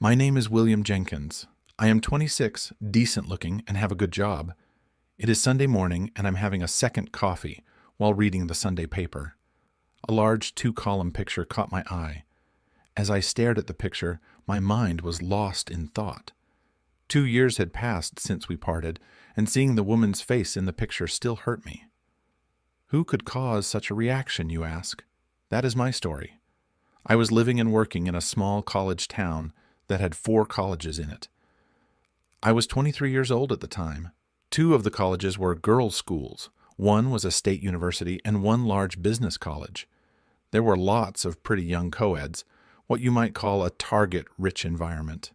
My name is William Jenkins. I am 26, decent looking, and have a good job. It is Sunday morning, and I'm having a second coffee while reading the Sunday paper. A large 2-column picture caught my eye. As I stared at the picture, my mind was lost in thought. 2 years had passed since we parted, and seeing the woman's face in the picture still hurt me. Who could cause such a reaction, you ask? That is my story. I was living and working in a small college town that had 4 colleges in it. I was 23 years old at the time. 2 of the colleges were girls' schools. One was a state university and one large business college. There were lots of pretty young co-eds, what you might call a target-rich environment.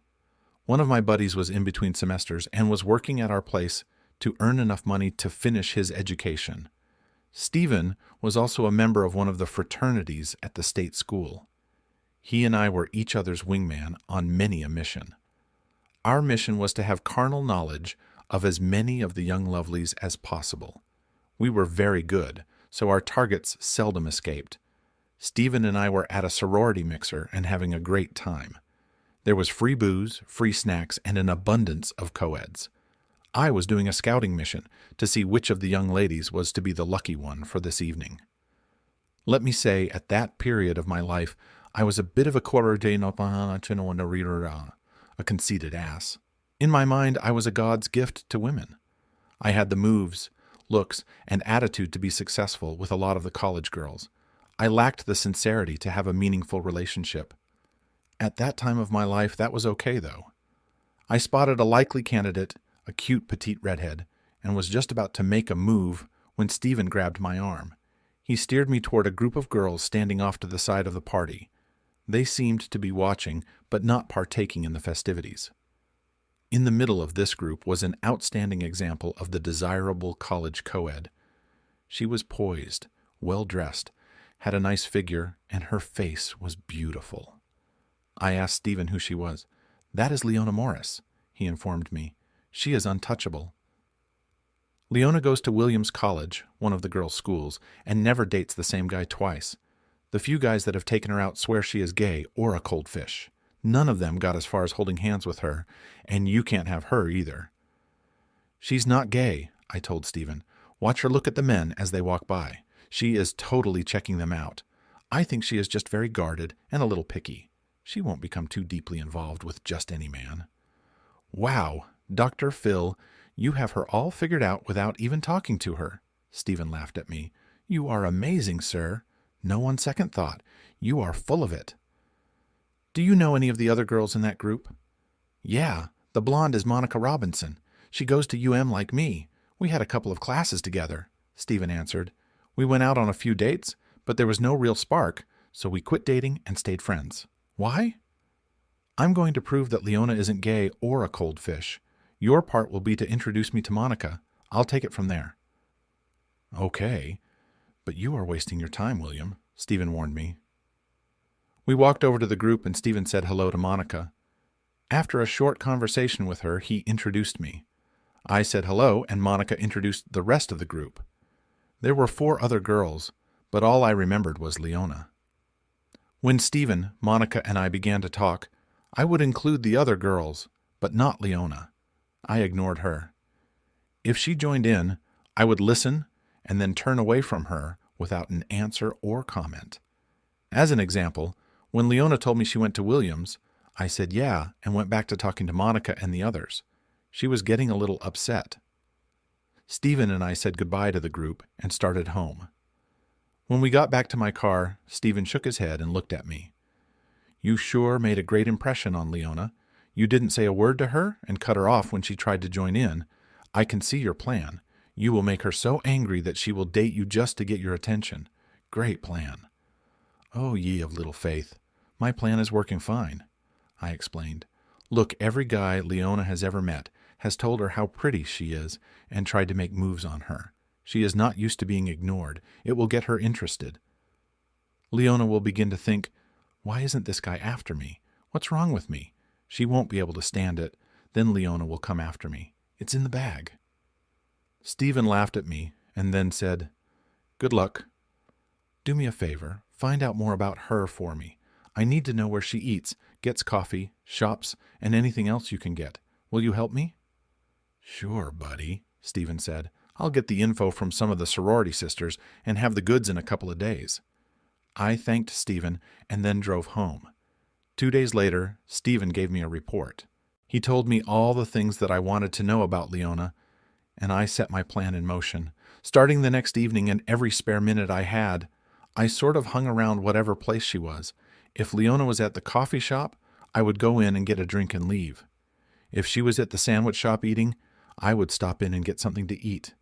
One of my buddies was in between semesters and was working at our place to earn enough money to finish his education. Stephen was also a member of one of the fraternities at the state school. He and I were each other's wingman on many a mission. Our mission was to have carnal knowledge of as many of the young lovelies as possible. We were very good, so our targets seldom escaped. Stephen and I were at a sorority mixer and having a great time. There was free booze, free snacks, and an abundance of co-eds. I was doing a scouting mission to see which of the young ladies was to be the lucky one for this evening. Let me say, at that period of my life, I was a bit of a conceited ass. In my mind, I was a God's gift to women. I had the moves, looks, and attitude to be successful with a lot of the college girls. I lacked the sincerity to have a meaningful relationship. At that time of my life, that was okay, though. I spotted a likely candidate, a cute petite redhead, and was just about to make a move when Stephen grabbed my arm. He steered me toward a group of girls standing off to the side of the party. They seemed to be watching, but not partaking in the festivities. In the middle of this group was an outstanding example of the desirable college co-ed. She was poised, well-dressed, had a nice figure, and her face was beautiful. I asked Stephen who she was. "That is Leona Morris," he informed me. "She is untouchable." Leona goes to Williams College, one of the girls' schools, and never dates the same guy twice. The few guys that have taken her out swear she is gay or a cold fish. None of them got as far as holding hands with her, and you can't have her either. "She's not gay," I told Stephen. "Watch her look at the men as they walk by. She is totally checking them out. I think she is just very guarded and a little picky. She won't become too deeply involved with just any man." "Wow, Dr. Phil, you have her all figured out without even talking to her," Stephen laughed at me. "You are amazing, sir. No on second thought. You are full of it." "Do you know any of the other girls in that group?" "Yeah, the blonde is Monica Robinson. She goes to UM like me. We had a couple of classes together," Stephen answered. "We went out on a few dates, but there was no real spark, so we quit dating and stayed friends." "Why?" "I'm going to prove that Leona isn't gay or a cold fish. Your part will be to introduce me to Monica. I'll take it from there." "Okay, but you are wasting your time, William," Stephen warned me. We walked over to the group and Stephen said hello to Monica. After a short conversation with her, he introduced me. I said hello, and Monica introduced the rest of the group. There were 4 other girls, but all I remembered was Leona. When Stephen, Monica, and I began to talk, I would include the other girls, but not Leona. I ignored her. If she joined in, I would listen and then turn away from her without an answer or comment. As an example, when Leona told me she went to Williams, I said yeah and went back to talking to Monica and the others. She was getting a little upset. Stephen and I said goodbye to the group and started home. When we got back to my car, Stephen shook his head and looked at me. "You sure made a great impression on Leona. You didn't say a word to her and cut her off when she tried to join in. I can see your plan. You will make her so angry that she will date you just to get your attention. Great plan." "Oh, ye of little faith. My plan is working fine," I explained. "Look, every guy Leona has ever met has told her how pretty she is and tried to make moves on her. She is not used to being ignored. It will get her interested. Leona will begin to think, why isn't this guy after me? What's wrong with me? She won't be able to stand it. Then Leona will come after me. It's in the bag." Stephen laughed at me and then said, "Good luck. Do me a favor. Find out more about her for me. I need to know where she eats, gets coffee, shops, and anything else you can get. Will you help me?" "Sure, buddy," Stephen said. "I'll get the info from some of the sorority sisters and have the goods in a couple of days." I thanked Stephen and then drove home. 2 days later, Stephen gave me a report. He told me all the things that I wanted to know about Leona, and I set my plan in motion. Starting the next evening and every spare minute I had, I sort of hung around whatever place she was. If Leona was at the coffee shop, I would go in and get a drink and leave. If she was at the sandwich shop eating, I would stop in and get something to eat.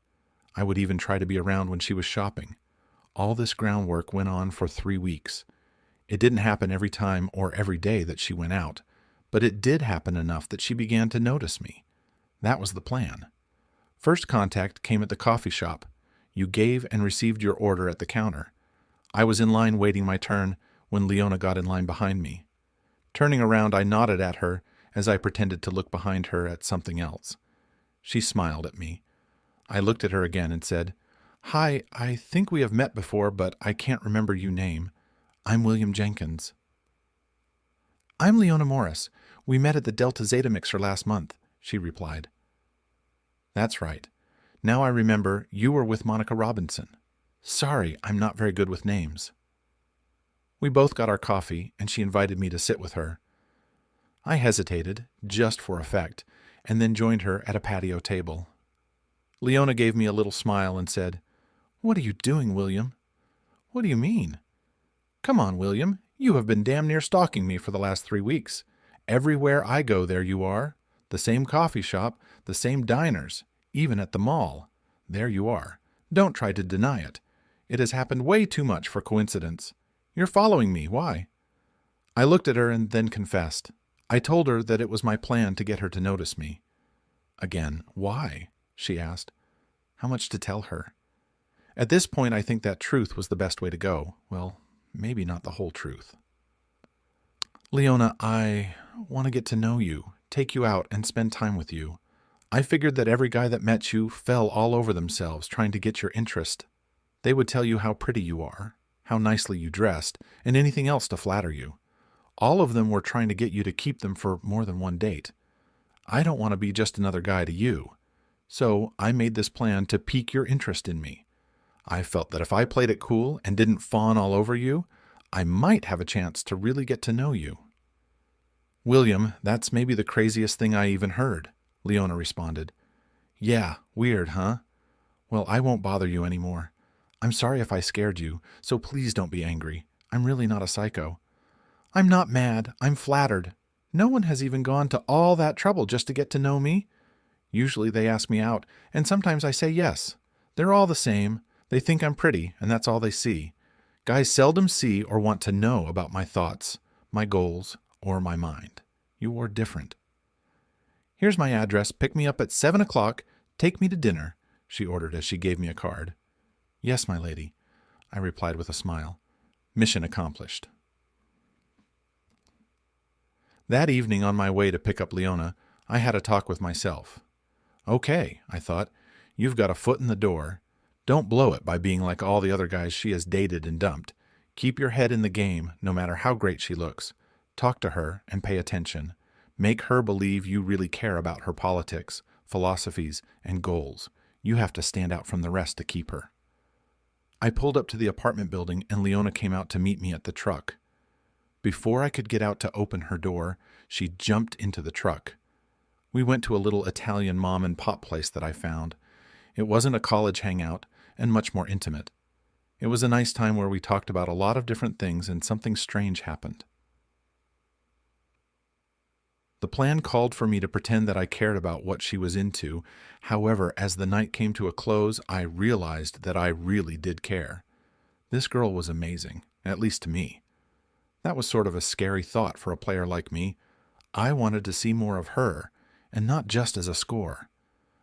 I would even try to be around when she was shopping. All this groundwork went on for 3 weeks. It didn't happen every time or every day that she went out, but it did happen enough that she began to notice me. That was the plan. First contact came at the coffee shop. You gave and received your order at the counter. I was in line waiting my turn when Leona got in line behind me. Turning around, I nodded at her as I pretended to look behind her at something else. She smiled at me. I looked at her again and said, "Hi, I think we have met before, but I can't remember your name. I'm William Jenkins." "I'm Leona Morris. We met at the Delta Zeta Mixer last month," she replied. "That's right. Now I remember you were with Monica Robinson. Sorry, I'm not very good with names." We both got our coffee, and she invited me to sit with her. I hesitated, just for effect, and then joined her at a patio table. Leona gave me a little smile and said, "What are you doing, William?" "What do you mean?" "Come on, William. You have been damn near stalking me for the last 3 weeks. Everywhere I go, there you are. The same coffee shop, the same diners, even at the mall. There you are. Don't try to deny it. It has happened way too much for coincidence. You're following me. Why?" I looked at her and then confessed. I told her that it was my plan to get her to notice me. Again, "Why?" she asked. How much to tell her? At this point, I think that truth was the best way to go. Well, maybe not the whole truth. "Leona, I want to get to know you, take you out, and spend time with you. I figured that every guy that met you fell all over themselves trying to get your interest. They would tell you how pretty you are, how nicely you dressed, and anything else to flatter you. All of them were trying to get you to keep them for more than one date. I don't want to be just another guy to you. So I made this plan to pique your interest in me. I felt that if I played it cool and didn't fawn all over you, I might have a chance to really get to know you." "William, that's maybe the craziest thing I even heard," Leona responded. "Yeah, weird, huh? Well, I won't bother you anymore. I'm sorry if I scared you, so please don't be angry. I'm really not a psycho." "I'm not mad. I'm flattered. No one has even gone to all that trouble just to get to know me. Usually they ask me out, and sometimes I say yes. They're all the same. They think I'm pretty, and that's all they see. Guys seldom see or want to know about my thoughts, my goals, or my mind. You're different." "Here's my address. Pick me up at 7 o'clock. Take me to dinner," she ordered as she gave me a card. "Yes, my lady," I replied with a smile. Mission accomplished. That evening on my way to pick up Leona, I had a talk with myself. Okay, I thought, you've got a foot in the door. Don't blow it by being like all the other guys she has dated and dumped. Keep your head in the game, no matter how great she looks. Talk to her and pay attention. Make her believe you really care about her politics, philosophies, and goals. You have to stand out from the rest to keep her. I pulled up to the apartment building and Leona came out to meet me at the truck. Before I could get out to open her door, she jumped into the truck. We went to a little Italian mom and pop place that I found. It wasn't a college hangout and much more intimate. It was a nice time where we talked about a lot of different things and something strange happened. The plan called for me to pretend that I cared about what she was into. However, as the night came to a close, I realized that I really did care. This girl was amazing, at least to me. That was sort of a scary thought for a player like me. I wanted to see more of her, and not just as a score.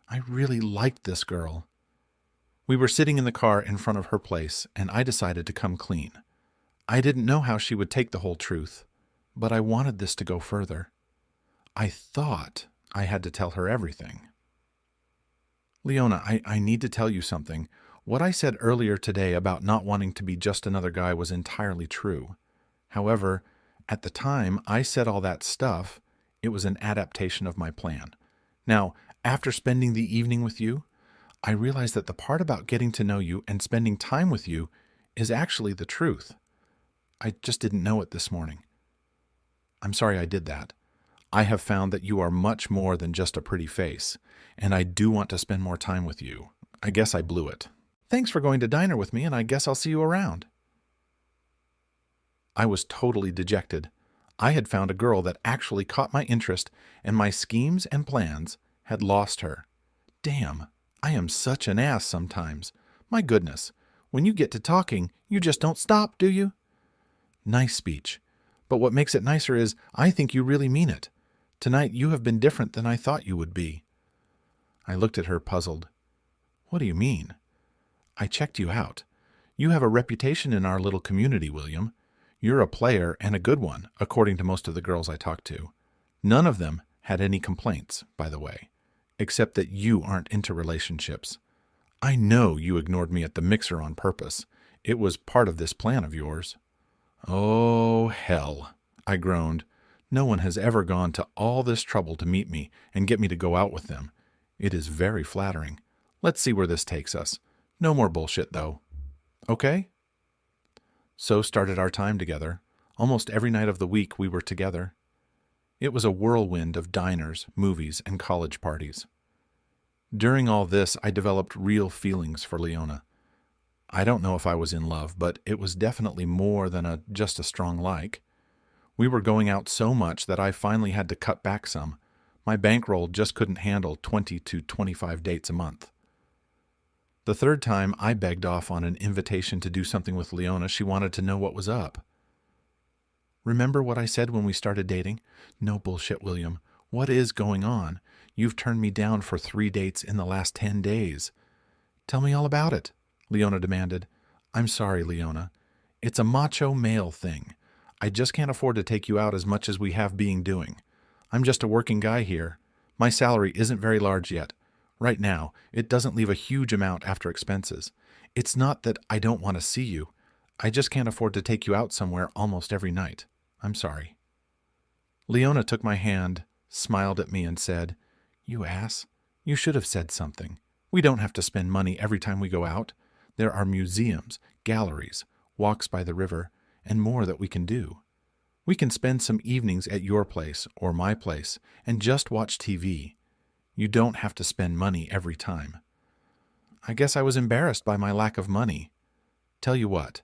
I really liked this girl. We were sitting in the car in front of her place, and I decided to come clean. I didn't know how she would take the whole truth, but I wanted this to go further. I thought I had to tell her everything. "Leona, I need to tell you something. What I said earlier today about not wanting to be just another guy was entirely true. However, At the time I said all that stuff, it was an adaptation of my plan. Now, after spending the evening with you, I realized that the part about getting to know you and spending time with you is actually the truth. I just didn't know it this morning. I'm sorry I did that. I have found that you are much more than just a pretty face, and I do want to spend more time with you. I guess I blew it. Thanks for going to diner with me, and I guess I'll see you around. I was totally dejected. I had found a girl that actually caught my interest, and my schemes and plans had lost her. Damn, I am such an ass sometimes. My goodness, when you get to talking, you just don't stop, do you? Nice speech. But what makes it nicer is I think you really mean it. Tonight you have been different than I thought you would be. I looked at her puzzled. What do you mean? I checked you out. You have a reputation in our little community, William. You're a player and a good one, according to most of the girls I talked to. None of them had any complaints, by the way, except that you aren't into relationships. I know you ignored me at the mixer on purpose. It was part of this plan of yours. Oh, hell, I groaned. No one has ever gone to all this trouble to meet me and get me to go out with them. It is very flattering. Let's see where this takes us. No more bullshit, though. Okay? So started our time together. Almost every night of the week we were together. It was a whirlwind of diners, movies, and college parties. During all this, I developed real feelings for Leona. I don't know if I was in love, but it was definitely more than just a strong like. We were going out so much that I finally had to cut back some. My bankroll just couldn't handle 20 to 25 dates a month. The third time I begged off on an invitation to do something with Leona, she wanted to know what was up. Remember what I said when we started dating? No bullshit, William. What is going on? You've turned me down for 3 dates in the last 10 days. Tell me all about it, Leona demanded. I'm sorry, Leona. It's a macho male thing. I just can't afford to take you out as much as we have been doing. I'm just a working guy here. My salary isn't very large yet. Right now, it doesn't leave a huge amount after expenses. It's not that I don't want to see you. I just can't afford to take you out somewhere almost every night. I'm sorry. Leona took my hand, smiled at me, and said, You ass. You should have said something. We don't have to spend money every time we go out. There are museums, galleries, walks by the river, and more that we can do. We can spend some evenings at your place or my place and just watch TV. You don't have to spend money every time. I guess I was embarrassed by my lack of money. Tell you what,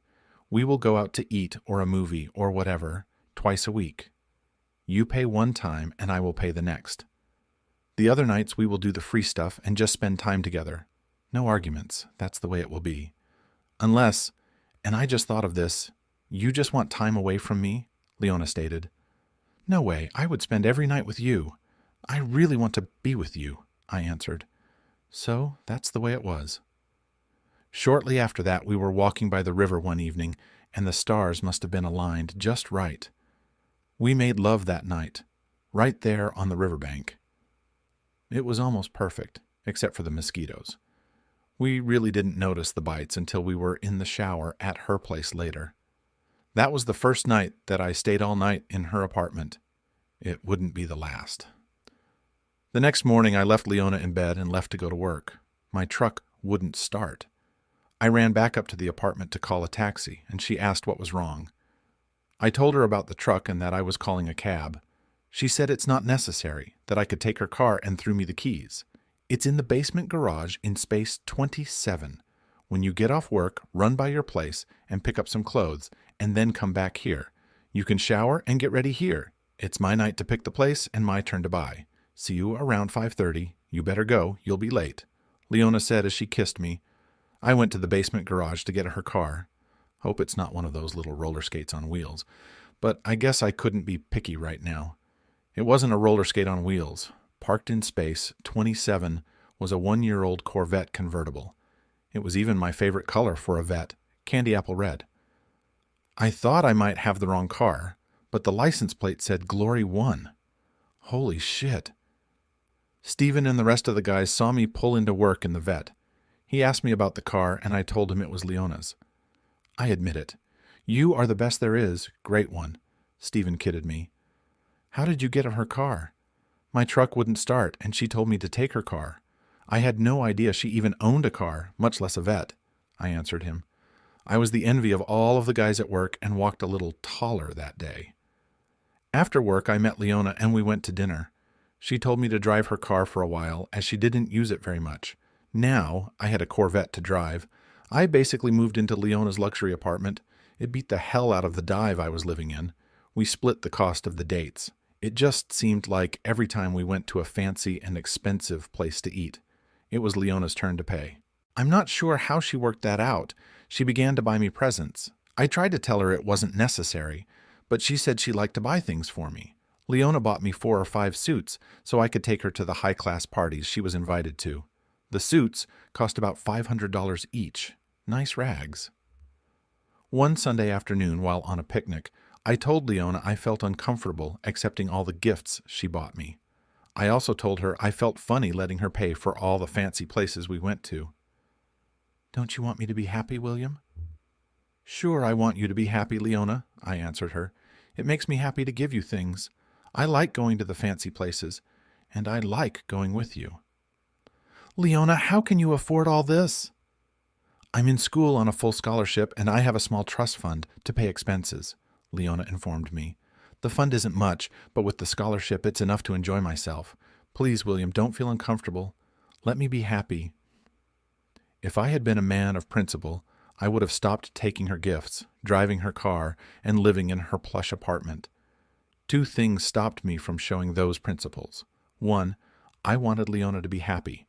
we will go out to eat or a movie or whatever twice a week. You pay one time and I will pay the next. The other nights we will do the free stuff and just spend time together. No arguments. That's the way it will be. Unless, and I just thought of this, you just want time away from me, Leona stated. No way. I would spend every night with you. I really want to be with you, I answered. So that's the way it was. Shortly after that, we were walking by the river one evening, and the stars must have been aligned just right. We made love that night, right there on the riverbank. It was almost perfect, except for the mosquitoes. We really didn't notice the bites until we were in the shower at her place later. That was the first night that I stayed all night in her apartment. It wouldn't be the last. The next morning I left Leona in bed and left to go to work. My truck wouldn't start. I ran back up to the apartment to call a taxi, and she asked what was wrong. I told her about the truck and that I was calling a cab. She said it's not necessary, that I could take her car, and threw me the keys. It's in the basement garage in space 27. When you get off work, run by your place and pick up some clothes, and then come back here. You can shower and get ready here. It's my night to pick the place and my turn to buy. See you around 5:30. You better go. You'll be late, Leona said as she kissed me. I went to the basement garage to get her car. Hope it's not one of those little roller skates on wheels. But I guess I couldn't be picky right now. It wasn't a roller skate on wheels. Parked in space 27 was a 1-year-old Corvette convertible. It was even my favorite color for a vet, candy apple red. I thought I might have the wrong car, but the license plate said Glory 1. Holy shit. Steven and the rest of the guys saw me pull into work in the vet. He asked me about the car, and I told him it was Leona's. I admit it. You are the best there is, great one. Stephen kidded me. How did you get in her car? My truck wouldn't start, and she told me to take her car. I had no idea she even owned a car, much less a vet, I answered him. I was the envy of all of the guys at work and walked a little taller that day. After work, I met Leona and we went to dinner. She told me to drive her car for a while, as she didn't use it very much. Now, I had a Corvette to drive. I basically moved into Leona's luxury apartment. It beat the hell out of the dive I was living in. We split the cost of the dates. It just seemed like every time we went to a fancy and expensive place to eat, it was Leona's turn to pay. I'm not sure how she worked that out. She began to buy me presents. I tried to tell her it wasn't necessary, but she said she liked to buy things for me. Leona bought me 4 or 5 suits so I could take her to the high-class parties she was invited to. The suits cost about $500 each. Nice rags. One Sunday afternoon, while on a picnic, I told Leona I felt uncomfortable accepting all the gifts she bought me. I also told her I felt funny letting her pay for all the fancy places we went to. Don't you want me to be happy, William? Sure, I want you to be happy, Leona, I answered her. It makes me happy to give you things. I like going to the fancy places, and I like going with you. Leona, how can you afford all this? I'm in school on a full scholarship, and I have a small trust fund to pay expenses, Leona informed me. The fund isn't much, but with the scholarship, it's enough to enjoy myself. Please, William, don't feel uncomfortable. Let me be happy. If I had been a man of principle, I would have stopped taking her gifts, driving her car, and living in her plush apartment. 2 things stopped me from showing those principles. 1, I wanted Leona to be happy,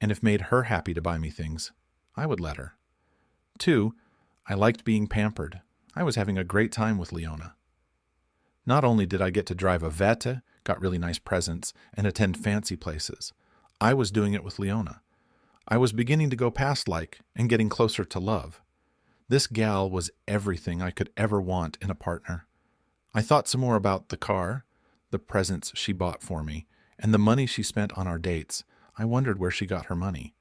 and if made her happy to buy me things, I would let her. 2, I liked being pampered. I was having a great time with Leona. Not only did I get to drive a Vette, got really nice presents, and attend fancy places, I was doing it with Leona. I was beginning to go past like and getting closer to love. This gal was everything I could ever want in a partner. I thought some more about the car, the presents she bought for me, and the money she spent on our dates. I wondered where she got her money.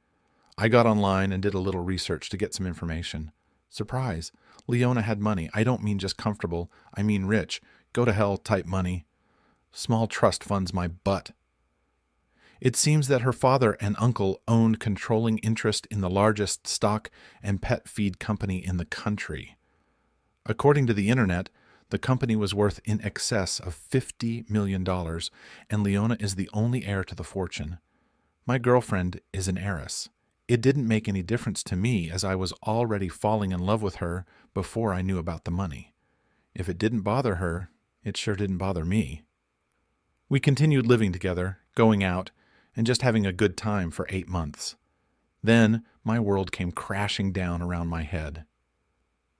I got online and did a little research to get some information. Surprise, Leona had money. I don't mean just comfortable, I mean rich, go to hell type money. Small trust funds my butt. It seems that her father and uncle owned controlling interest in the largest stock and pet feed company in the country. According to the internet, the company was worth in excess of $50 million, and Leona is the only heir to the fortune. My girlfriend is an heiress. It didn't make any difference to me, as I was already falling in love with her before I knew about the money. If it didn't bother her, it sure didn't bother me. We continued living together, going out, and just having a good time for 8 months. Then my world came crashing down around my head.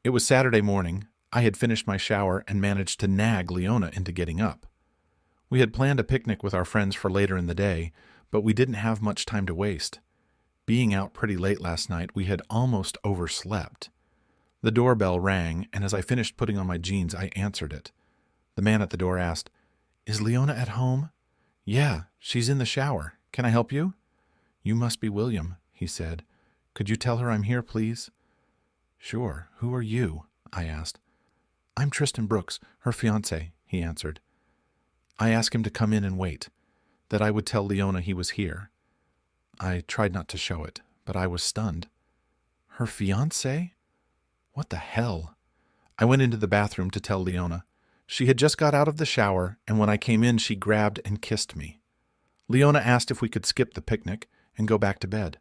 It was Saturday morning. I had finished my shower and managed to nag Leona into getting up. We had planned a picnic with our friends for later in the day, but we didn't have much time to waste. Being out pretty late last night, we had almost overslept. The doorbell rang, and as I finished putting on my jeans, I answered it. The man at the door asked, "Is Leona at home?" "Yeah, she's in the shower. Can I help you?" "You must be William," he said. "Could you tell her I'm here, please?" "Sure. Who are you?" I asked. "I'm Tristan Brooks, her fiancé," he answered. I asked him to come in and wait, that I would tell Leona he was here. I tried not to show it, but I was stunned. Her fiancé? What the hell? I went into the bathroom to tell Leona. She had just got out of the shower, and when I came in, she grabbed and kissed me. Leona asked if we could skip the picnic and go back to bed.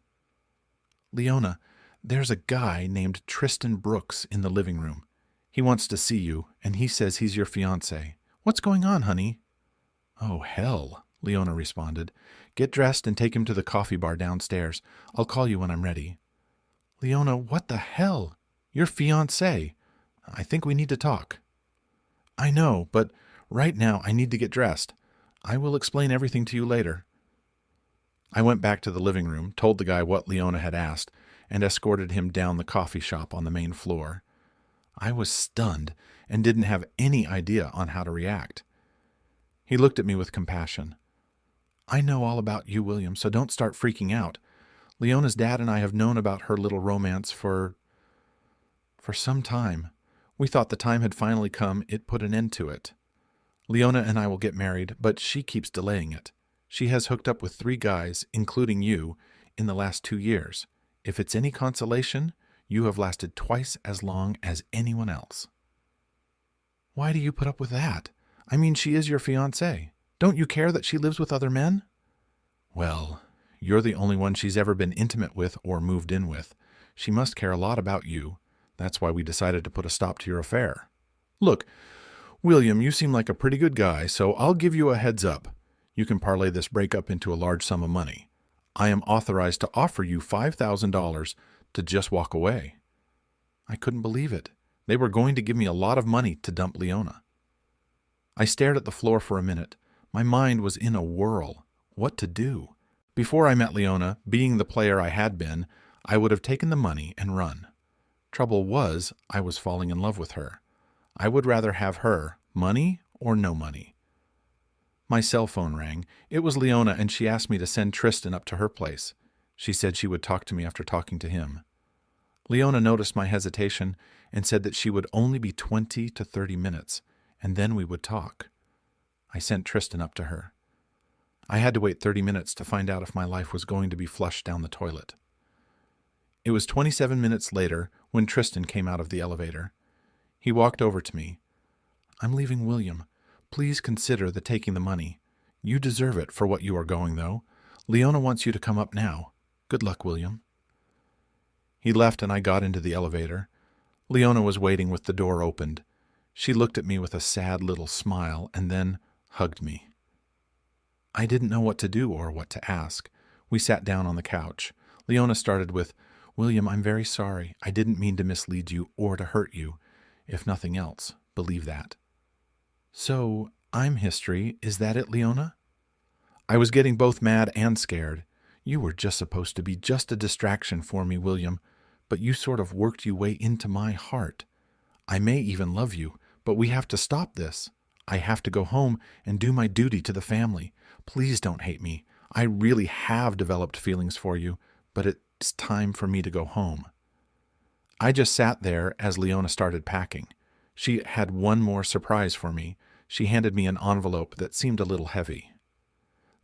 "Leona, there's a guy named Tristan Brooks in the living room. He wants to see you, and he says he's your fiancé. What's going on, honey?" "Oh, hell," Leona responded. "Get dressed and take him to the coffee bar downstairs. I'll call you when I'm ready." "Leona, what the hell? Your fiancé. I think we need to talk." "I know, but right now I need to get dressed. I will explain everything to you later." I went back to the living room, told the guy what Leona had asked, and escorted him down the coffee shop on the main floor. I was stunned and didn't have any idea on how to react. He looked at me with compassion. "I know all about you, William, so don't start freaking out. Leona's dad and I have known about her little romance for some time. We thought the time had finally come. It put an end to it. Leona and I will get married, but she keeps delaying it. She has hooked up with 3 guys, including you, in the last 2 years. If it's any consolation, you have lasted twice as long as anyone else. Why do you put up with that? I mean, she is your fiancée. Don't you care that she lives with other men? Well, you're the only one she's ever been intimate with or moved in with. She must care a lot about you. That's why we decided to put a stop to your affair. Look, William, you seem like a pretty good guy, so I'll give you a heads up. You can parlay this breakup into a large sum of money. I am authorized to offer you $5,000 to just walk away. I couldn't believe it. They were going to give me a lot of money to dump Leona. I stared at the floor for a minute. My mind was in a whirl. What to do? Before I met Leona, being the player I had been, I would have taken the money and run. Trouble was, I was falling in love with her. I would rather have her, money or no money. My cell phone rang. It was Leona, and she asked me to send Tristan up to her place. She said she would talk to me after talking to him. Leona noticed my hesitation and said that she would only be 20 to 30 minutes, and then we would talk. I sent Tristan up to her. I had to wait 30 minutes to find out if my life was going to be flushed down the toilet. It was 27 minutes later when Tristan came out of the elevator. He walked over to me. I'm leaving William. Please consider taking the money. You deserve it for what you are going, though. Leona wants you to come up now. Good luck, William. He left and I got into the elevator. Leona was waiting with the door opened. She looked at me with a sad little smile and then hugged me. I didn't know what to do or what to ask. We sat down on the couch. Leona started with, William, I'm very sorry. I didn't mean to mislead you or to hurt you. If nothing else, believe that. So, I'm history. Is that it, Leona? I was getting both mad and scared. You were just supposed to be just a distraction for me, William, but you sort of worked your way into my heart. I may even love you, but we have to stop this. I have to go home and do my duty to the family. Please don't hate me. I really have developed feelings for you, but it's time for me to go home. I just sat there as Leona started packing. She had one more surprise for me. She handed me an envelope that seemed a little heavy.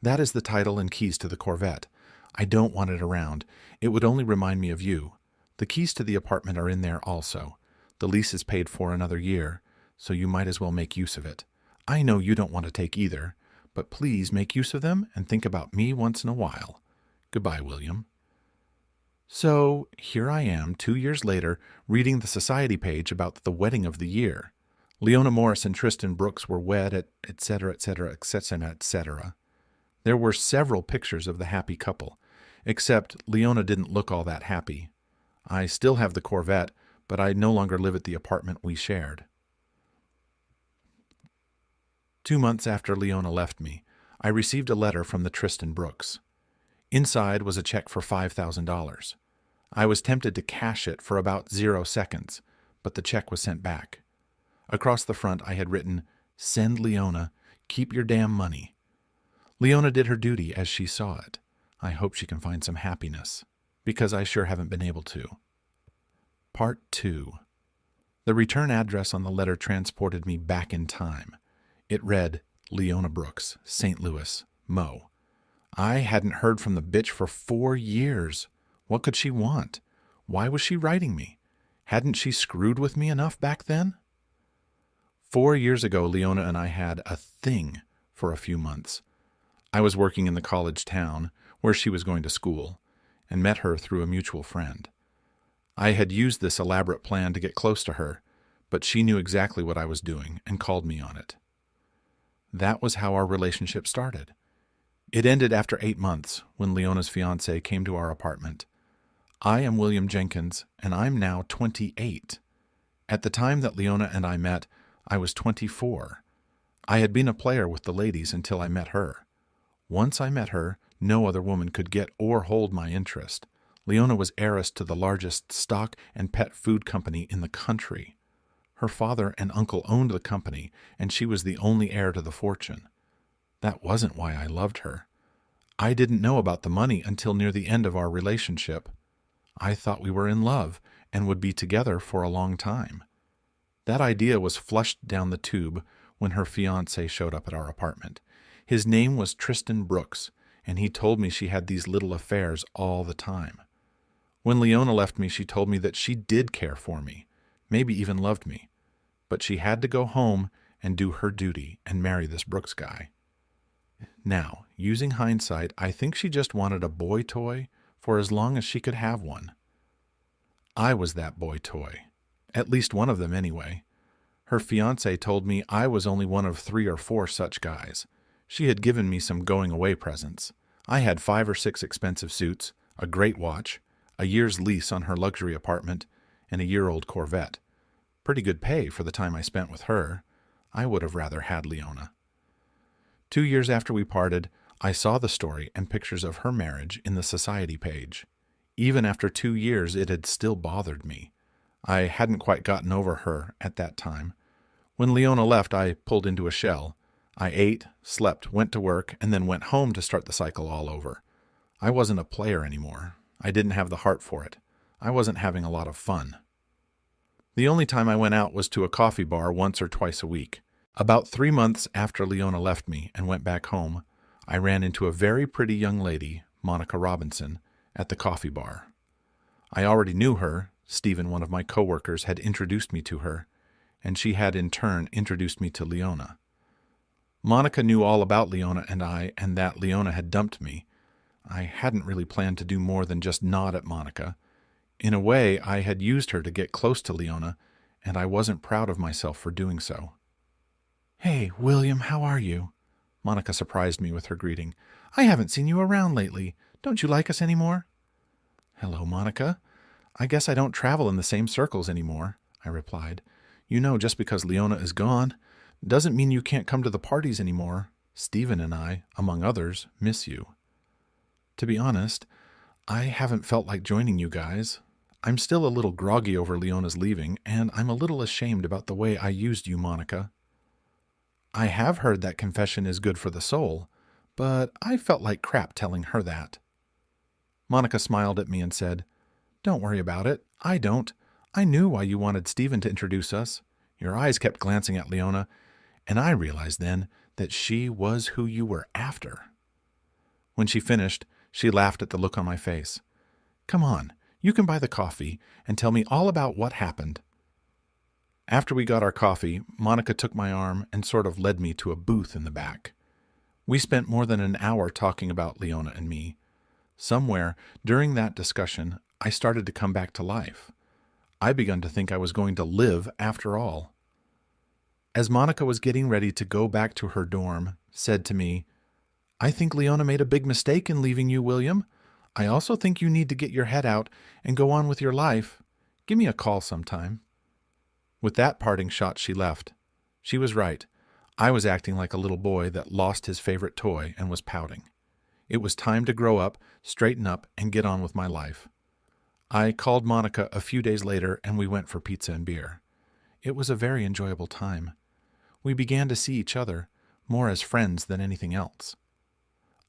That is the title and keys to the Corvette. I don't want it around. It would only remind me of you. The keys to the apartment are in there also. The lease is paid for another year, so you might as well make use of it. I know you don't want to take either, but please make use of them and think about me once in a while. Goodbye, William. So here I am, 2 years later, reading the society page about the wedding of the year. Leona Morris and Tristan Brooks were wed at etc., etc., etc., etc. There were several pictures of the happy couple, except Leona didn't look all that happy. I still have the Corvette, but I no longer live at the apartment we shared. 2 months after Leona left me, I received a letter from the Tristan Brooks. Inside was a check for $5,000. I was tempted to cash it for about 0 seconds, but the check was sent back. Across the front I had written, "Send Leona, keep your damn money." Leona did her duty as she saw it. I hope she can find some happiness, because I sure haven't been able to. Part 2. The return address on the letter transported me back in time. It read, Leona Brooks, St. Louis, Mo. I hadn't heard from the bitch for 4 years. What could she want? Why was she writing me? Hadn't she screwed with me enough back then? 4 years ago, Leona and I had a thing for a few months. I was working in the college town, where she was going to school, and met her through a mutual friend. I had used this elaborate plan to get close to her, but she knew exactly what I was doing and called me on it. That was how our relationship started. It ended after 8 months when Leona's fiancé came to our apartment. I am William Jenkins, and I'm now 28. At the time that Leona and I met, I was 24. I had been a player with the ladies until I met her. Once I met her, no other woman could get or hold my interest. Leona was heiress to the largest stock and pet food company in the country. Her father and uncle owned the company, and she was the only heir to the fortune. That wasn't why I loved her. I didn't know about the money until near the end of our relationship. I thought we were in love and would be together for a long time. That idea was flushed down the tube when her fiancé showed up at our apartment. His name was Tristan Brooks, and he told me she had these little affairs all the time. When Leona left me, she told me that she did care for me, maybe even loved me, but she had to go home and do her duty and marry this Brooks guy. Now, using hindsight, I think she just wanted a boy toy for as long as she could have one. I was that boy toy, at least one of them anyway. Her fiancé told me I was only one of 3 or 4 such guys. She had given me some going-away presents. I had 5 or 6 expensive suits, a great watch, a year's lease on her luxury apartment, and a year-old Corvette. Pretty good pay for the time I spent with her. I would have rather had Leona. 2 years after we parted, I saw the story and pictures of her marriage in the society page. Even after 2 years, it had still bothered me. I hadn't quite gotten over her at that time. When Leona left, I pulled into a shell. I ate, slept, went to work, and then went home to start the cycle all over. I wasn't a player anymore. I didn't have the heart for it. I wasn't having a lot of fun. The only time I went out was to a coffee bar once or twice a week. About 3 months after Leona left me and went back home, I ran into a very pretty young lady, Monica Robinson, at the coffee bar. I already knew her. Stephen, one of my coworkers, had introduced me to her, and she had in turn introduced me to Leona. Monica knew all about Leona and that Leona had dumped me. I hadn't really planned to do more than just nod at Monica. In a way, I had used her to get close to Leona, and I wasn't proud of myself for doing so. "Hey, William, how are you?" Monica surprised me with her greeting. "I haven't seen you around lately. Don't you like us anymore?" "Hello, Monica. I guess I don't travel in the same circles anymore," I replied. "You know, just because Leona is gone doesn't mean you can't come to the parties anymore. Stephen and I, among others, miss you." To be honest, I haven't felt like joining you guys. I'm still a little groggy over Leona's leaving, and I'm a little ashamed about the way I used you, Monica. I have heard that confession is good for the soul, but I felt like crap telling her that. Monica smiled at me and said, "Don't worry about it. I don't. I knew why you wanted Stephen to introduce us. Your eyes kept glancing at Leona, and I realized then that she was who you were after." When she finished, she laughed at the look on my face. "Come on, you can buy the coffee and tell me all about what happened." After we got our coffee, Monica took my arm and sort of led me to a booth in the back. We spent more than an hour talking about Leona and me. Somewhere during that discussion, I started to come back to life. I begun to think I was going to live after all. As Monica was getting ready to go back to her dorm, said to me, "I think Leona made a big mistake in leaving you, William. I also think you need to get your head out and go on with your life. Give me a call sometime." With that parting shot, she left. She was right. I was acting like a little boy that lost his favorite toy and was pouting. It was time to grow up, straighten up, and get on with my life. I called Monica a few days later, and we went for pizza and beer. It was a very enjoyable time. We began to see each other, more as friends than anything else.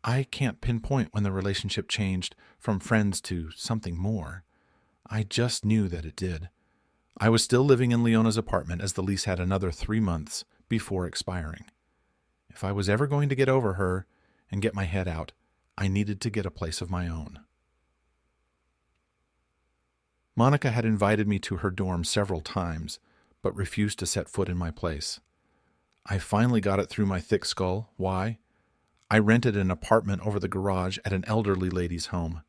I can't pinpoint when the relationship changed from friends to something more. I just knew that it did. I was still living in Leona's apartment as the lease had another 3 months before expiring. If I was ever going to get over her and get my head out, I needed to get a place of my own. Monica had invited me to her dorm several times, but refused to set foot in my place. I finally got it through my thick skull. Why? I rented an apartment over the garage at an elderly lady's home.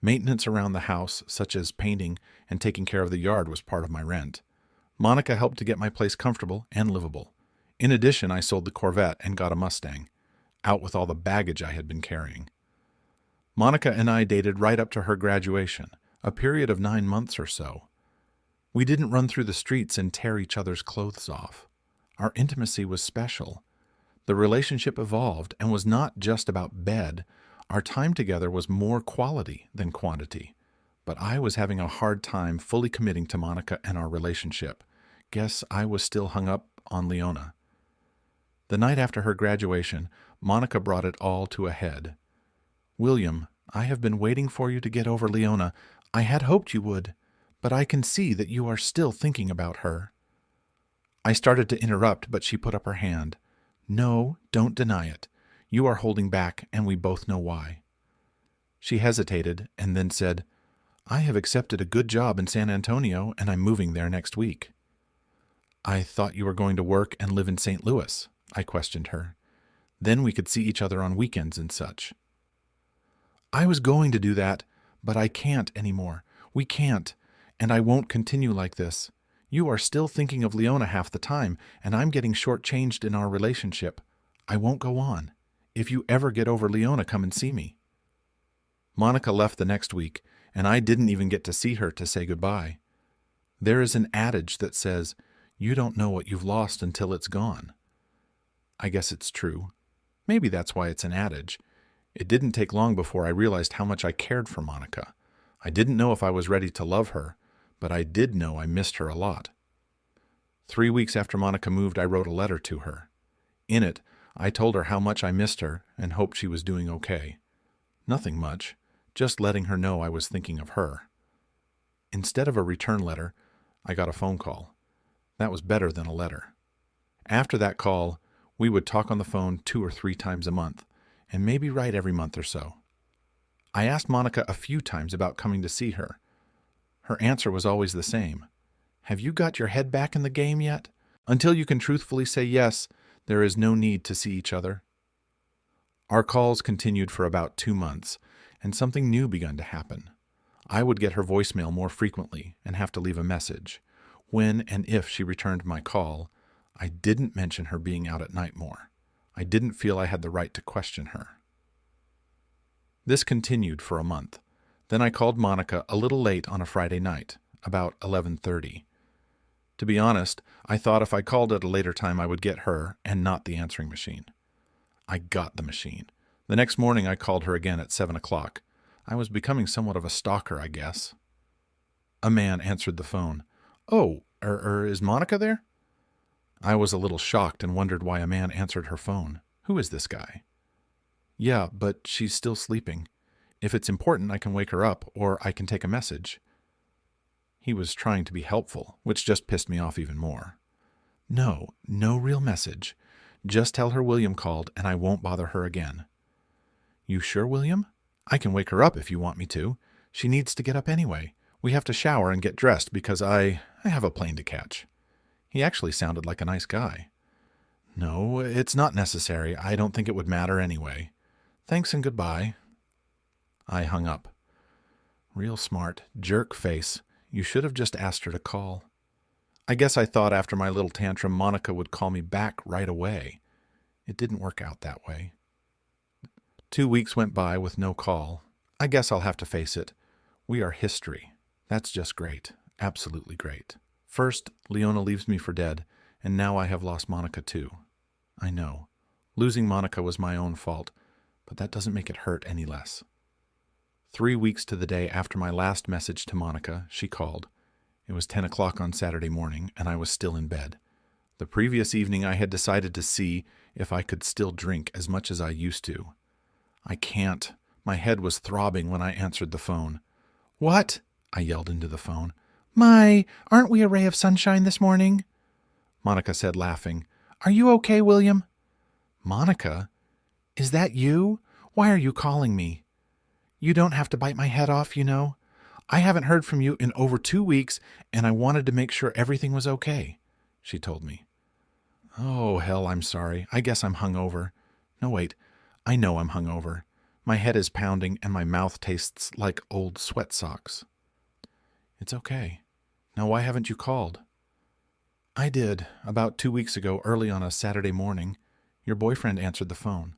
Maintenance around the house, such as painting and taking care of the yard, was part of my rent. Monica helped to get my place comfortable and livable. In addition, I sold the Corvette and got a Mustang, out with all the baggage I had been carrying. Monica and I dated right up to her graduation, a period of 9 months or so. We didn't run through the streets and tear each other's clothes off. Our intimacy was special. The relationship evolved and was not just about bed. Our time together was more quality than quantity. But I was having a hard time fully committing to Monica and our relationship. Guess I was still hung up on Leona. The night after her graduation, Monica brought it all to a head. "William, I have been waiting for you to get over Leona. I had hoped you would, but I can see that you are still thinking about her." I started to interrupt, but she put up her hand. No, don't deny it. You are holding back, and we both know why. She hesitated and then said, I have accepted a good job in San Antonio, and I'm moving there next week. I thought you were going to work and live in St. Louis, I questioned her. Then we could see each other on weekends and such. I was going to do that, but I can't anymore. We can't, and I won't continue like this. You are still thinking of Leona half the time, and I'm getting shortchanged in our relationship. I won't go on. If you ever get over Leona, come and see me. Monica left the next week, and I didn't even get to see her to say goodbye. There is an adage that says, you don't know what you've lost until it's gone. I guess it's true. Maybe that's why it's an adage. It didn't take long before I realized how much I cared for Monica. I didn't know if I was ready to love her, but I did know I missed her a lot. 3 weeks after Monica moved, I wrote a letter to her. In it, I told her how much I missed her and hoped she was doing okay. Nothing much, just letting her know I was thinking of her. Instead of a return letter, I got a phone call. That was better than a letter. After that call, we would talk on the phone 2 or 3 times a month, and maybe write every month or so. I asked Monica a few times about coming to see her. Her answer was always the same. Have you got your head back in the game yet? Until you can truthfully say yes, there is no need to see each other. Our calls continued for about 2 months, and something new began to happen. I would get her voicemail more frequently and have to leave a message. When and if she returned my call, I didn't mention her being out at night more. I didn't feel I had the right to question her. This continued for a month. Then I called Monica a little late on a Friday night, about 11:30. To be honest, I thought if I called at a later time I would get her and not the answering machine. I got the machine. The next morning I called her again at 7 o'clock. I was becoming somewhat of a stalker, I guess. A man answered the phone. Oh, is Monica there? I was a little shocked and wondered why a man answered her phone. Who is this guy? Yeah, but she's still sleeping. If it's important, I can wake her up, or I can take a message. He was trying to be helpful, which just pissed me off even more. No real message. Just tell her William called, and I won't bother her again. You sure, William? I can wake her up if you want me to. She needs to get up anyway. We have to shower and get dressed because I have a plane to catch. He actually sounded like a nice guy. No, it's not necessary. I don't think it would matter anyway. Thanks and goodbye. I hung up. Real smart, jerk face. You should have just asked her to call. I guess I thought after my little tantrum Monica would call me back right away. It didn't work out that way. 2 weeks went by with no call. I guess I'll have to face it. We are history. That's just great. Absolutely great. First, Leona leaves me for dead, and now I have lost Monica too. I know. Losing Monica was my own fault, but that doesn't make it hurt any less. 3 weeks to the day after my last message to Monica, she called. It was 10 o'clock on Saturday morning, and I was still in bed. The previous evening I had decided to see if I could still drink as much as I used to. I can't. My head was throbbing when I answered the phone. What? I yelled into the phone. My, aren't we a ray of sunshine this morning? Monica said, laughing. Are you okay, William? Monica? Is that you? Why are you calling me? You don't have to bite my head off, you know. I haven't heard from you in over 2 weeks, and I wanted to make sure everything was okay, she told me. Oh, hell, I'm sorry. I guess I'm hungover. No, wait. I know I'm hungover. My head is pounding, and my mouth tastes like old sweat socks. It's okay. Now, why haven't you called? I did, about 2 weeks ago, early on a Saturday morning. Your boyfriend answered the phone.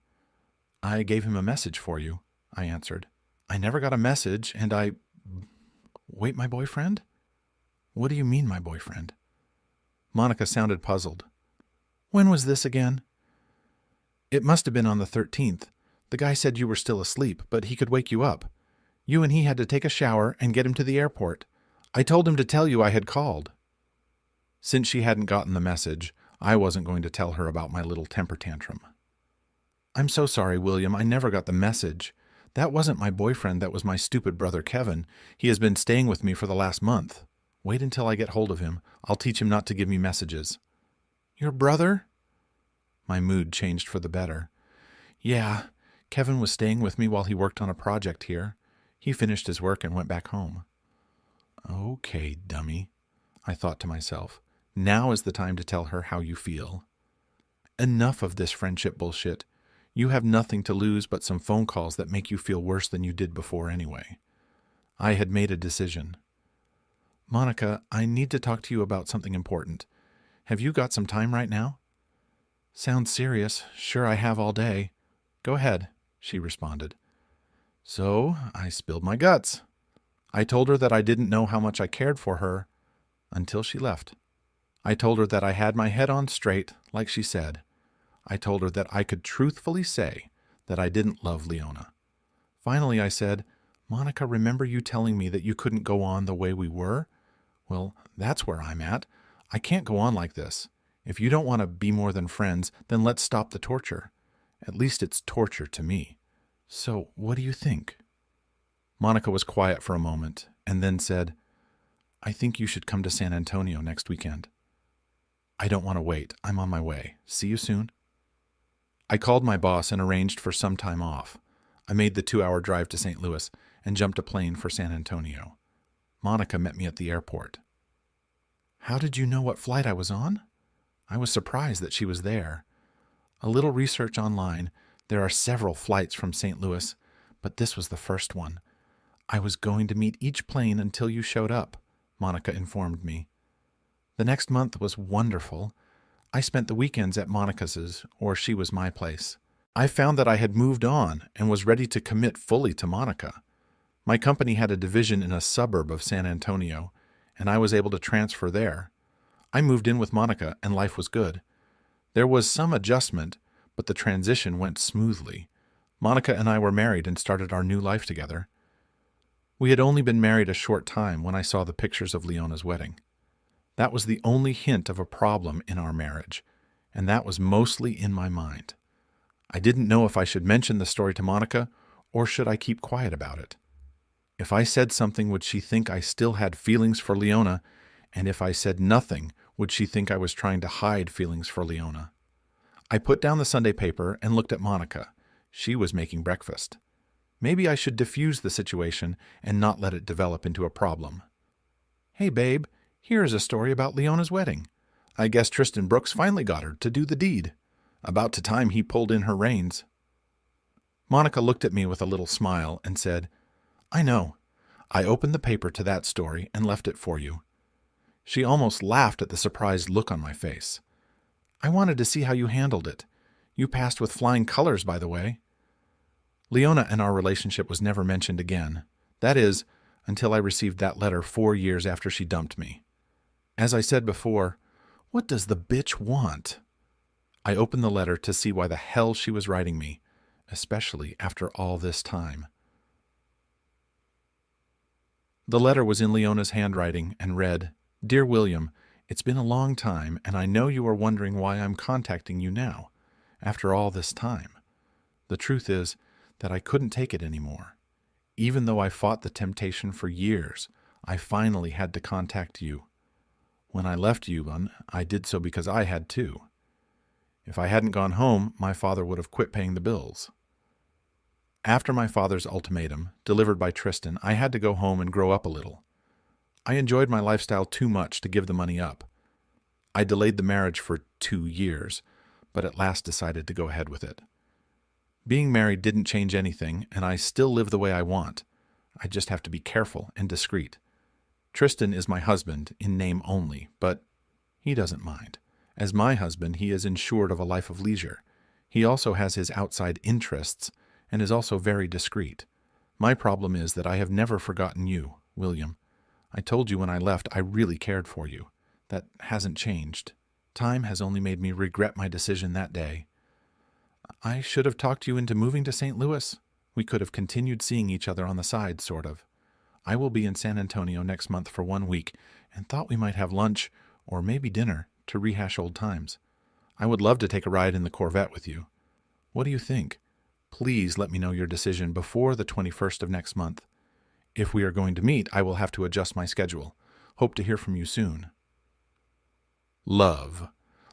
I gave him a message for you, I answered. I never got a message, and I... Wait, my boyfriend? What do you mean, my boyfriend? Monica sounded puzzled. When was this again? It must have been on the 13th. The guy said you were still asleep, but he could wake you up. You and he had to take a shower and get him to the airport. I told him to tell you I had called. Since she hadn't gotten the message, I wasn't going to tell her about my little temper tantrum. I'm so sorry, William. I never got the message. That wasn't my boyfriend. That was my stupid brother, Kevin. He has been staying with me for the last month. Wait until I get hold of him. I'll teach him not to give me messages. Your brother? My mood changed for the better. Yeah, Kevin was staying with me while he worked on a project here. He finished his work and went back home. Okay, dummy, I thought to myself. Now is the time to tell her how you feel. Enough of this friendship bullshit. You have nothing to lose but some phone calls that make you feel worse than you did before anyway. I had made a decision. Monica, I need to talk to you about something important. Have you got some time right now? Sounds serious. Sure, I have all day. Go ahead, she responded. So I spilled my guts. I told her that I didn't know how much I cared for her until she left. I told her that I had my head on straight, like she said. I told her that I could truthfully say that I didn't love Leona. Finally, I said, Monica, remember you telling me that you couldn't go on the way we were? Well, that's where I'm at. I can't go on like this. If you don't want to be more than friends, then let's stop the torture. At least it's torture to me. So, what do you think? Monica was quiet for a moment and then said, I think you should come to San Antonio next weekend. I don't want to wait. I'm on my way. See you soon. I called my boss and arranged for some time off. I made the 2-hour drive to St. Louis and jumped a plane for San Antonio. Monica met me at the airport. How did you know what flight I was on? I was surprised that she was there. A little research online. There are several flights from St. Louis, but this was the first one. I was going to meet each plane until you showed up, Monica informed me. The next month was wonderful. I spent the weekends at Monica's, or she was my place. I found that I had moved on and was ready to commit fully to Monica. My company had a division in a suburb of San Antonio, and I was able to transfer there. I moved in with Monica, and life was good. There was some adjustment, but the transition went smoothly. Monica and I were married and started our new life together. We had only been married a short time when I saw the pictures of Leona's wedding. That was the only hint of a problem in our marriage, and that was mostly in my mind. I didn't know if I should mention the story to Monica, or should I keep quiet about it. If I said something, would she think I still had feelings for Leona, and if I said nothing, would she think I was trying to hide feelings for Leona? I put down the Sunday paper and looked at Monica. She was making breakfast. Maybe I should diffuse the situation and not let it develop into a problem. Hey, babe, here is a story about Leona's wedding. I guess Tristan Brooks finally got her to do the deed. About the time he pulled in her reins. Monica looked at me with a little smile and said, I know. I opened the paper to that story and left it for you. She almost laughed at the surprised look on my face. I wanted to see how you handled it. You passed with flying colors, by the way. Leona and our relationship was never mentioned again. That is, until I received that letter 4 years after she dumped me. As I said before, what does the bitch want? I opened the letter to see why the hell she was writing me, especially after all this time. The letter was in Leona's handwriting and read, Dear William, it's been a long time, and I know you are wondering why I'm contacting you now, after all this time. The truth is that I couldn't take it anymore. Even though I fought the temptation for years, I finally had to contact you. When I left you, I did so because I had to. If I hadn't gone home, my father would have quit paying the bills. After my father's ultimatum, delivered by Tristan, I had to go home and grow up a little. I enjoyed my lifestyle too much to give the money up. I delayed the marriage for 2 years, but at last decided to go ahead with it. Being married didn't change anything, and I still live the way I want. I just have to be careful and discreet. Tristan is my husband, in name only, but he doesn't mind. As my husband, he is insured of a life of leisure. He also has his outside interests, and is also very discreet. My problem is that I have never forgotten you, William. I told you when I left I really cared for you. That hasn't changed. Time has only made me regret my decision that day. I should have talked you into moving to St. Louis. We could have continued seeing each other on the side, sort of. I will be in San Antonio next month for 1 week, and thought we might have lunch, or maybe dinner, to rehash old times. I would love to take a ride in the Corvette with you. What do you think? Please let me know your decision before the 21st of next month. If we are going to meet, I will have to adjust my schedule. Hope to hear from you soon. Love.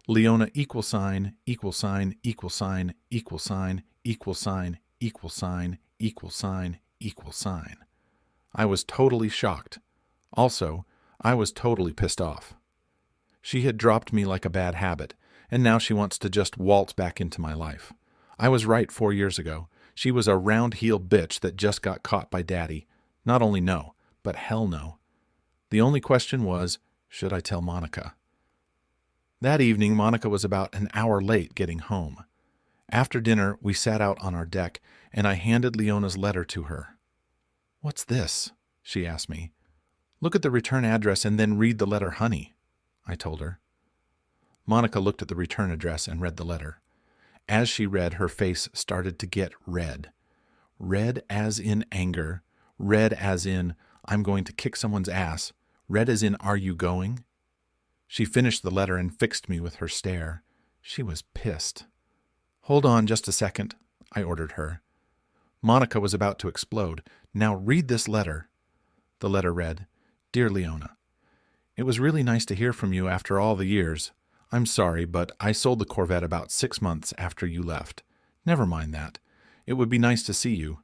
Leona equal sign, equal sign, equal sign, equal sign, equal sign, equal sign, equal sign, equal sign. I was totally shocked. Also, I was totally pissed off. She had dropped me like a bad habit, and now she wants to just waltz back into my life. I was right 4 years ago. She was a round-heel bitch that just got caught by Daddy. Not only no, but hell no. The only question was, should I tell Monica? That evening, Monica was about an hour late getting home. After dinner, we sat out on our deck, and I handed Leona's letter to her. "What's this?" she asked me. "Look at the return address and then read the letter, honey," I told her. Monica looked at the return address and read the letter. As she read, her face started to get red. Red as in anger, red as in, I'm going to kick someone's ass, red as in, are you going? She finished the letter and fixed me with her stare. She was pissed. "Hold on just a second," I ordered her. Monica was about to explode. "Now read this letter." The letter read, "Dear Leona, it was really nice to hear from you after all the years. I'm sorry, but I sold the Corvette about 6 months after you left. Never mind that. It would be nice to see you.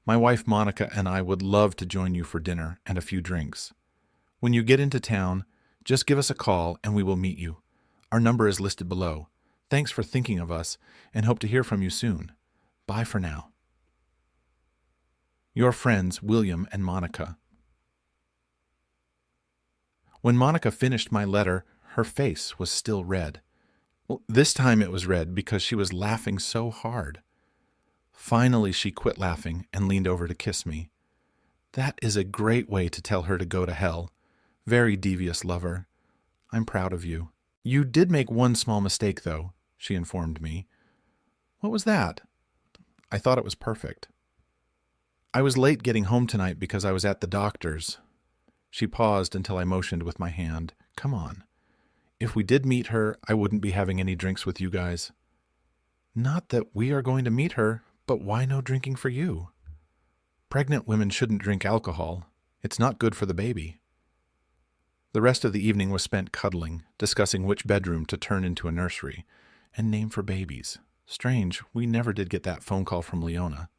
My wife Monica and I would love to join you for dinner and a few drinks. When you get into town, just give us a call and we will meet you. Our number is listed below. Thanks for thinking of us and hope to hear from you soon. Bye for now. Your friends, William and Monica." When Monica finished my letter, her face was still red. Well, this time it was red because she was laughing so hard. Finally, she quit laughing and leaned over to kiss me. That is a great way to tell her to go to hell. Very devious lover. I'm proud of you. You did make one small mistake, though, she informed me. What was that? I thought it was perfect. I was late getting home tonight because I was at the doctor's. She paused until I motioned with my hand. Come on. If we did meet her, I wouldn't be having any drinks with you guys. Not that we are going to meet her, but why no drinking for you? Pregnant women shouldn't drink alcohol. It's not good for the baby. The rest of the evening was spent cuddling, discussing which bedroom to turn into a nursery, and name for babies. Strange, we never did get that phone call from Leona.